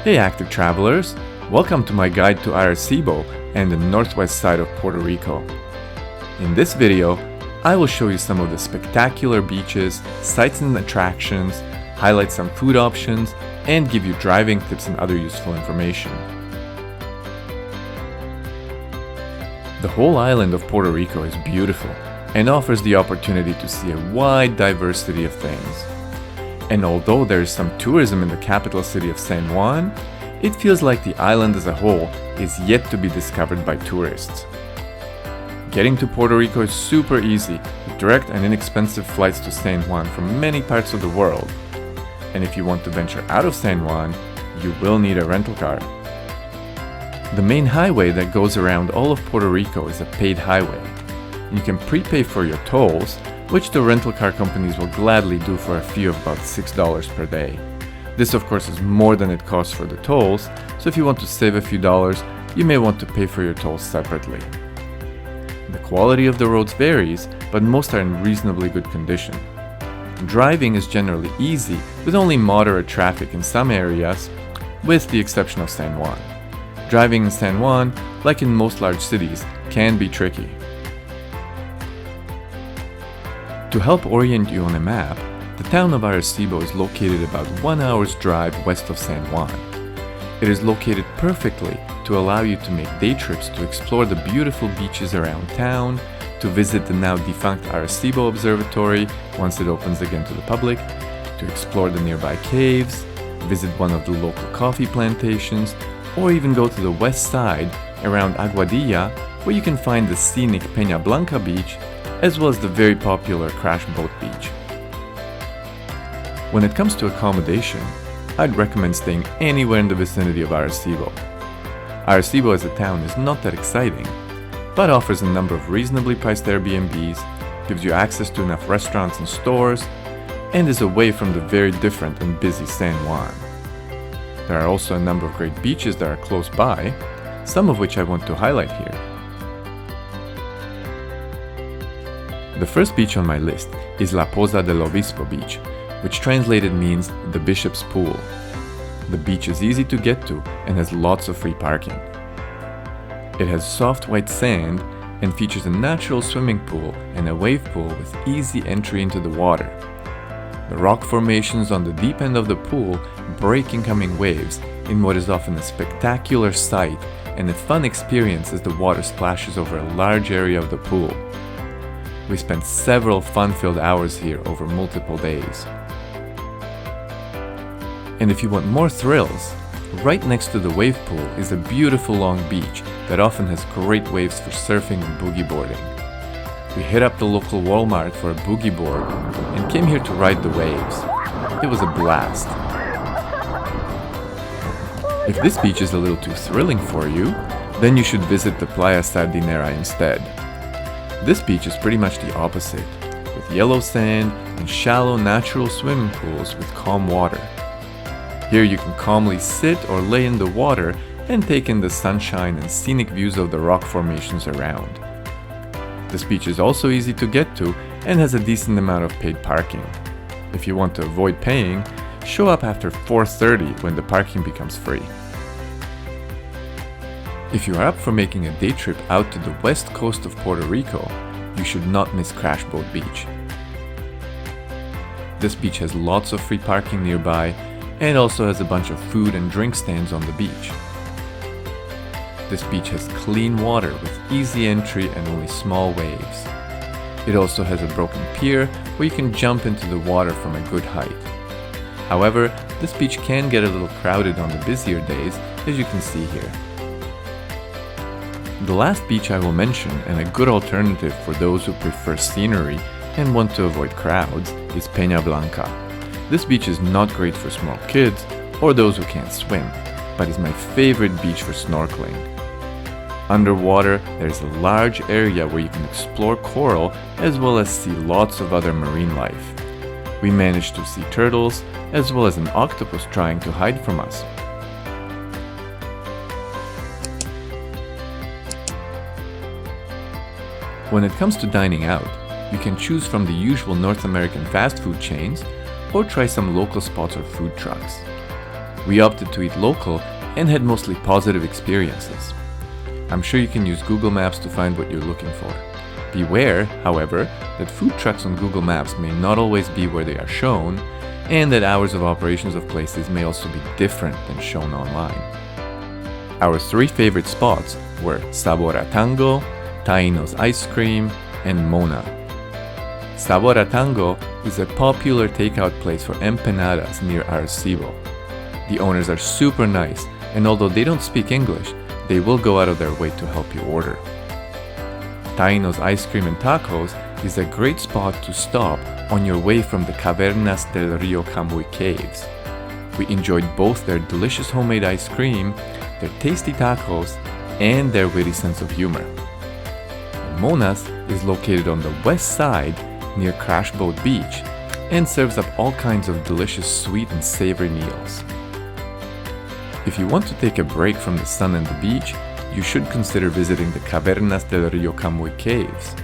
Hey active travelers! Welcome to my guide to Arecibo and the northwest side of Puerto Rico. In this video, I will show you some of the spectacular beaches, sights and attractions, highlight some food options, and give you driving tips and other useful information. The whole island of Puerto Rico is beautiful and offers the opportunity to see a wide diversity of things. And although there is some tourism in the capital city of San Juan, it feels like the island as a whole is yet to be discovered by tourists. Getting to Puerto Rico is super easy, with direct and inexpensive flights to San Juan from many parts of the world. And if you want to venture out of San Juan, you will need a rental car. The main highway that goes around all of Puerto Rico is a paid highway. You can prepay for your tolls, which the rental car companies will gladly do for a fee of about $6 per day. This of course is more than it costs for the tolls, so if you want to save a few dollars, you may want to pay for your tolls separately. The quality of the roads varies, but most are in reasonably good condition. Driving is generally easy, with only moderate traffic in some areas, with the exception of San Juan. Driving in San Juan, like in most large cities, can be tricky. To help orient you on a map, the town of Arecibo is located about 1 hour's drive west of San Juan. It is located perfectly to allow you to make day trips to explore the beautiful beaches around town, to visit the now defunct Arecibo Observatory once it opens again to the public, to explore the nearby caves, visit one of the local coffee plantations, or even go to the west side around Aguadilla, where you can find the scenic Pena Blanca Beach, as well as the very popular Crash Boat Beach. When it comes to accommodation, I'd recommend staying anywhere in the vicinity of Arecibo. Arecibo as a town is not that exciting, but offers a number of reasonably priced Airbnbs, gives you access to enough restaurants and stores, and is away from the very different and busy San Juan. There are also a number of great beaches that are close by, some of which I want to highlight here. The first beach on my list is La Poza del Obispo beach, which translated means the Bishop's Pool. The beach is easy to get to and has lots of free parking. It has soft white sand and features a natural swimming pool and a wave pool with easy entry into the water. The rock formations on the deep end of the pool break incoming waves in what is often a spectacular sight and a fun experience as the water splashes over a large area of the pool. We spent several fun-filled hours here over multiple days. And if you want more thrills, right next to the wave pool is a beautiful long beach that often has great waves for surfing and boogie boarding. We hit up the local Walmart for a boogie board and came here to ride the waves. It was a blast. If this beach is a little too thrilling for you, then you should visit the Playa Sardinera instead. This beach is pretty much the opposite, with yellow sand and shallow natural swimming pools with calm water. Here you can calmly sit or lay in the water and take in the sunshine and scenic views of the rock formations around. This beach is also easy to get to and has a decent amount of paid parking. If you want to avoid paying, show up after 4:30 when the parking becomes free. If you are up for making a day trip out to the west coast of Puerto Rico, you should not miss Crash Boat Beach. This beach has lots of free parking nearby and also has a bunch of food and drink stands on the beach. This beach has clean water with easy entry and only small waves. It also has a broken pier where you can jump into the water from a good height. However, this beach can get a little crowded on the busier days, as you can see here. The last beach I will mention, and a good alternative for those who prefer scenery and want to avoid crowds, is Pena Blanca. This beach is not great for small kids or those who can't swim, but is my favorite beach for snorkeling. Underwater, there is a large area where you can explore coral as well as see lots of other marine life. We managed to see turtles as well as an octopus trying to hide from us. When it comes to dining out, you can choose from the usual North American fast food chains or try some local spots or food trucks. We opted to eat local and had mostly positive experiences. I'm sure you can use Google Maps to find what you're looking for. Beware, however, that food trucks on Google Maps may not always be where they are shown, and that hours of operations of places may also be different than shown online. Our 3 favorite spots were Sabor Tango, Tainos ice cream, and Mona. Sabor Tango is a popular takeout place for empanadas near Arecibo. The owners are super nice, and although they don't speak English, they will go out of their way to help you order. Tainos ice cream and tacos is a great spot to stop on your way from the Cavernas del Rio Camuy caves. We enjoyed both their delicious homemade ice cream, their tasty tacos, and their witty sense of humor. Mona's is located on the west side near Crash Boat Beach and serves up all kinds of delicious sweet and savory meals. If you want to take a break from the sun and the beach, you should consider visiting the Cavernas del Rio Camuy caves.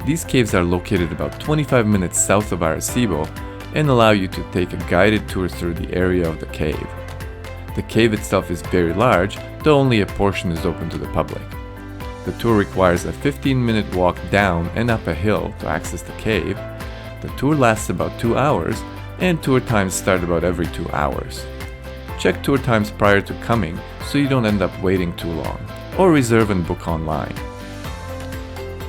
These caves are located about 25 minutes south of Arecibo and allow you to take a guided tour through the area of the cave. The cave itself is very large, though only a portion is open to the public. The tour requires a 15-minute walk down and up a hill to access the cave. The tour lasts about 2 hours, and tour times start about every 2 hours. Check tour times prior to coming so you don't end up waiting too long, or reserve and book online.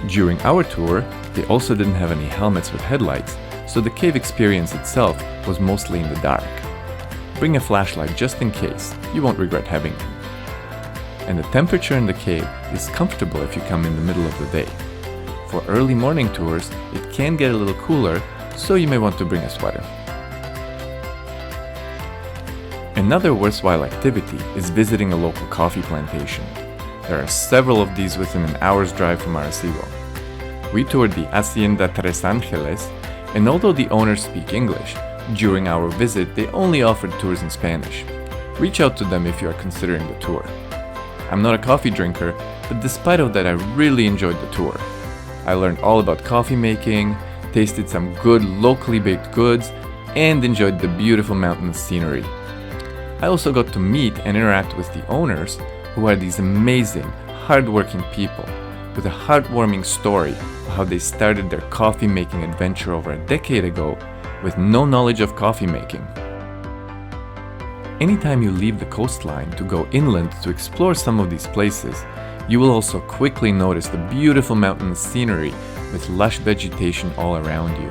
During our tour, they also didn't have any helmets with headlights, so the cave experience itself was mostly in the dark. Bring a flashlight just in case, you won't regret having them. And the temperature in the cave is comfortable if you come in the middle of the day. For early morning tours, it can get a little cooler, so you may want to bring a sweater. Another worthwhile activity is visiting a local coffee plantation. There are several of these within an hour's drive from Arecibo. We toured the Hacienda Tres Angeles, and although the owners speak English, during our visit they only offered tours in Spanish. Reach out to them if you are considering the tour. I'm not a coffee drinker, but despite of that I really enjoyed the tour. I learned all about coffee making, tasted some good locally baked goods, and enjoyed the beautiful mountainous scenery. I also got to meet and interact with the owners, who are these amazing, hardworking people with a heartwarming story of how they started their coffee making adventure over a decade ago with no knowledge of coffee making. Anytime you leave the coastline to go inland to explore some of these places, you will also quickly notice the beautiful mountainous scenery with lush vegetation all around you.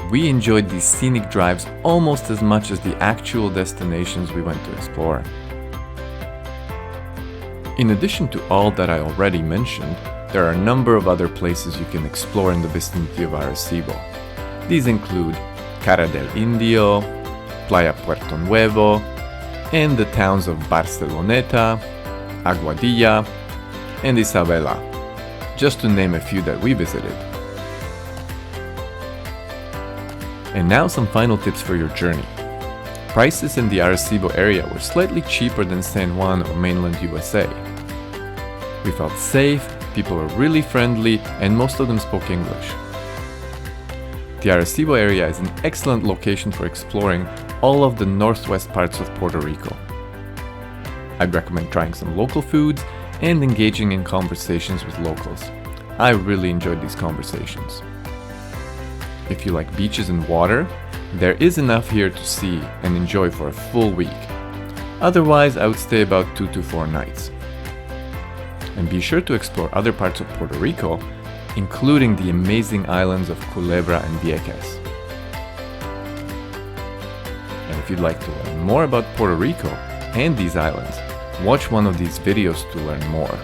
We enjoyed these scenic drives almost as much as the actual destinations we went to explore. In addition to all that I already mentioned, there are a number of other places you can explore in the vicinity of Arecibo. These include Cara del Indio, Playa Puerto Nuevo, and the towns of Barceloneta, Aguadilla, and Isabela, just to name a few that we visited. And now some final tips for your journey. Prices in the Arecibo area were slightly cheaper than San Juan or mainland USA. We felt safe, people were really friendly, and most of them spoke English. The Arecibo area is an excellent location for exploring all of the northwest parts of Puerto Rico. I'd recommend trying some local foods and engaging in conversations with locals. I really enjoyed these conversations. If you like beaches and water, there is enough here to see and enjoy for a full week. Otherwise, I would stay about 2 to 4 nights. And be sure to explore other parts of Puerto Rico, including the amazing islands of Culebra and Vieques. And if you'd like to learn more about Puerto Rico and these islands, watch one of these videos to learn more.